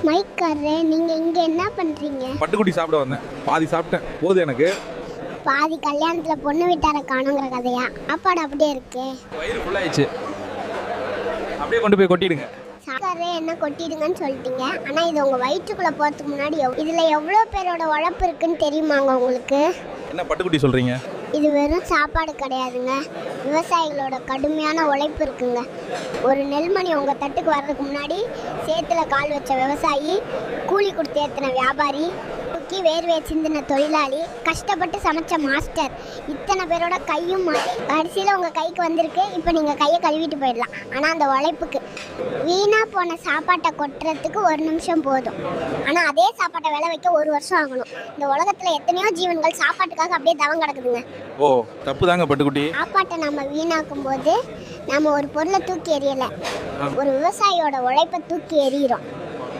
மைக்காரே, நீங்க இங்க என்ன பண்றீங்க? பட்டுக்குட்டி சாப்பிட வந்தேன். பாதி சாப்பிட்டேன், போதும் எனக்கு. பாதி கல்யாணத்துல பொண்ணு வீட்டார காணுங்கிற கதையா? சாப்பாடு அப்படியே இருக்கு. வயிறு ஃபுல்லாயிடுச்சு, அப்படியே கொண்டு போய் கொட்டிடுங்க. சாக்காரே என்ன கொட்டிடுங்கன்னு சொல்லிட்டீங்க. ஆனா இது உங்க வயிற்றுக்குள்ள போறதுக்கு முன்னாடி இதுல எவ்வளவு பேரோட உழைப்பு இருக்குன்னு தெரியுமாங்க உங்களுக்கு? என்ன பட்டுக்குட்டி சொல்றீங்க? இது வெறும் சாப்பாடு கிடையாதுங்க, விவசாயிகளோட கடுமையான உழைப்பு இருக்குங்க. ஒரு நெல்மணி உங்கள் தட்டுக்கு வர்றதுக்கு முன்னாடி சேத்துல கால் வச்ச விவசாயி, கூலி கொடுத்து ஏற்றின வியாபாரி, தூக்கி வேர்வையை சிந்தின தொழிலாளி, கஷ்டப்பட்டு சமைச்ச மாஸ்டர், இத்தனை பேரோட கையும் மாறி கடைசியில் உங்கள் கைக்கு வந்திருக்கு. இப்போ நீங்கள் கையை கழுவிட்டு போயிடலாம். ஆனால் அந்த உழைப்புக்கு வீணாக போன சாப்பாட்டை கொட்டுறதுக்கு ஒரு நிமிஷம் போதும். ஆனால் அதே சாப்பாட்டை விளை வைக்க ஒரு வருஷம் ஆகணும். இந்த உலகத்தில் எத்தனையோ ஜீவன்கள் சாப்பாட்டுக்காக அப்படியே தவம் கிடக்குதுங்க. ஓ, தப்பு தாங்க பட்டுக்குட்டி. சாப்பாட்டை நம்ம வீணாக்கும் போது நம்ம ஒரு பொருளை தூக்கி எறியலை, ஒரு விவசாயியோட உழைப்பை தூக்கி எறிகிறோம்.